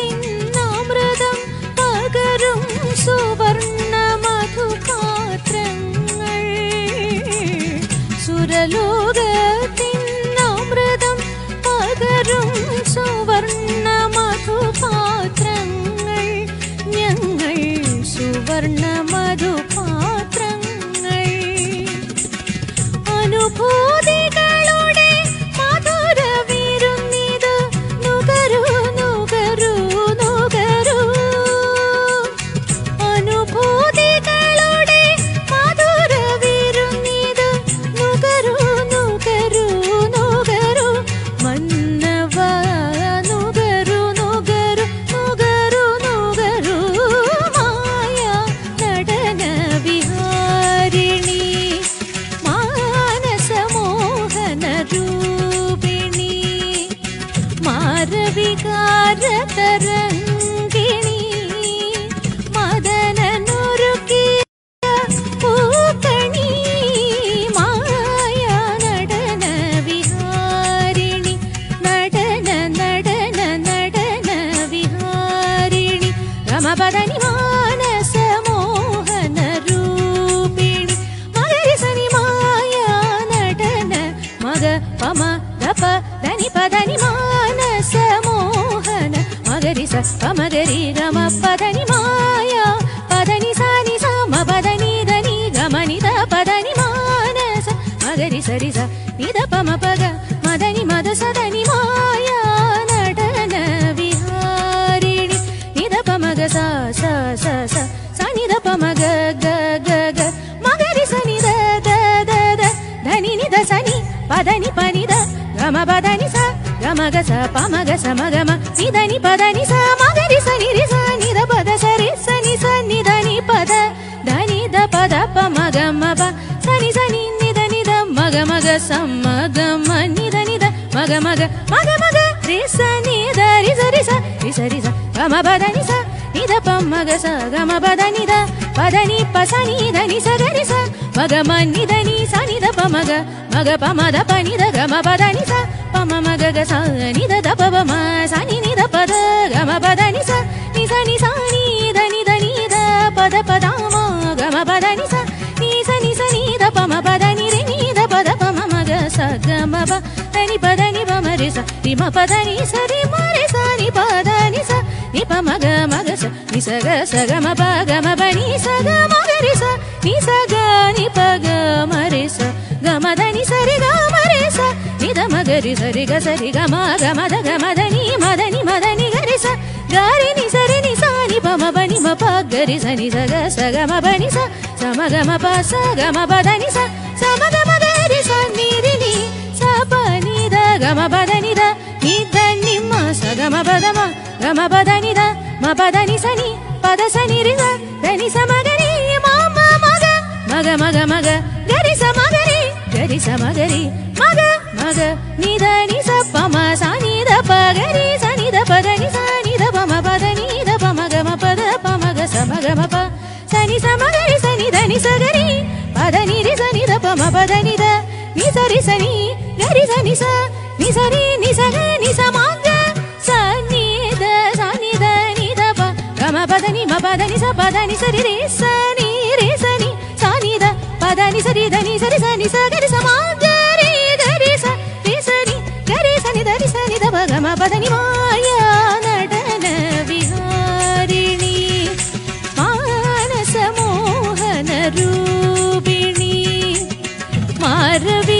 സുരലോകത്തിന്നമൃതം പകരും സുവർണ മധുപാത്രങ്ങൾ. സുരലോകത്തിന്നമൃതം പകരും സുവർണ മധുപാത്രങ്ങൾ. ഞങ്ങൾ സുവർണ മധുപാത്രങ്ങൾ. അനുഭൂതികളുടെ മധുര വിരുന്നിത് നുകരൂ നുകരൂ നുകരൂ. അനുഭൂതികളുടെ മധുര വിരുന്നിത് നുകരൂ നുകരൂ നുകരൂ. മന്നവ നുകരൂ നുകരൂ നുകരൂ നുകരൂ. മായ നടന വിഹാരിണി മാനസമോഹന രൂപിണി മാരവികാര തരംഗിണി മദനനുരുക്കിയ പൂക്കണി. മായ നടന വിഹാരിണി നടന നടന നടന വിഹാരിണി. രമപദനി മാനസമോഹന രൂപിണി മകരിസനി മായ നടന മഗ പമ ദപ ധനി പദനി മാനസമോഹന മകരിസ പമഗരി ഗമ പദനി മായ പദനി സനി സമ പദനി ധനി ഗമനിത പദനി മാനസ മഗരി സരിസ നിദ പമ പഗ മദനി മദ സദനി മായ നടന വിഹാരിണി. നിദ പമഗ സ സ സ സ സനി ധ പമഗ ഗ ഗ ഗ മഗരി സനി ധ ധ ധ ധ ധനി നിധ സനി പദനി പനി ധ ഗമ പദനി സ ഗമ ഗ സ പമഗ സ മഗമ നിധനി പദനി സ മഗരി സനി രി സ നിധ പദ സരി സനി സ നിധനി പദ ധനി ധ പദ പമഗ മപ സനി സനി നിധ നിധ മഗ മഗ സമ ഗമ നിധ നിധ മഗ മഗ മഗ മഗ രി സ നിധ രി സ രി സ രി സ രി സ ഗമ പദനി സ നിധ പമഗ സ ഗമ പദനി ധ പദനി പ സനി ധനി സ ഗരി സ മഗ മ നിധനി സ നിധ പമഗ മഗ പമ ധ പനി ധ ഗമ പദനി സ പമ മഗ ഗ സ നിധ ധ പവ മ സനി നിധ പദ ഗമ പദനി സ നി സ നി സ നി ധ നി ധ നി ധ പദ പദ മ ഗമ പദനി സ നി സ നി ധ പമ గమ పదని పదని పమరి స రిమ పదని సరి మరి స ని పదని స ని పమ గమ గ స ని స గ స గమ ప గమ పని స గమ గరి స ని స గ ని ప గమ రి స గమ దని సరి గమ రి స ని ద మ గరి సరి గ సరి గమ గమ ద గమ దని మదని మదని గరి స గరి ని సరి ని స ని పమ పని మ ప గరి స ని స గ స గమ పని స స మ గమ ప స గమ పదని స స మ గమ గరి స ని రి ని స ప ని ద గమ పదని ద ని ద ని మ స గమ పద మ గమ పదని ద మ పదని స ని పద స ని రి స ద ని స మ గరి మ మ మ గ గరి స మ గరి స మ గరి మ గ ని ద ని స ప మ స ని ద ప గరి స ని ద ప ద ని స ని ద ప మ ప ద ని ద ప మ గ మ ప ద ప మ గ స మ గ మ ప స ని స మ గరి స ని ద ని స గరి ప ద ని రి స ని ద ప మ ప ద ని ద ని స రి స ని గరి స ని స ని స రి ని స గ ని స మ గ స ని ద స ని ద ని ద ప గ మ ప ద ని మ ప ద ని స ప ద ని స రి రి స ని రి స ని స ని ద ప ద ని స రి ద ని స రి స ని స గరి స మ గ రి గరి స రి స ని గరి స ని ద రి స ని ద ప గ మ ప ద ని మాయా నటన విహారిణి మానస మోహన రూపిణి మారవి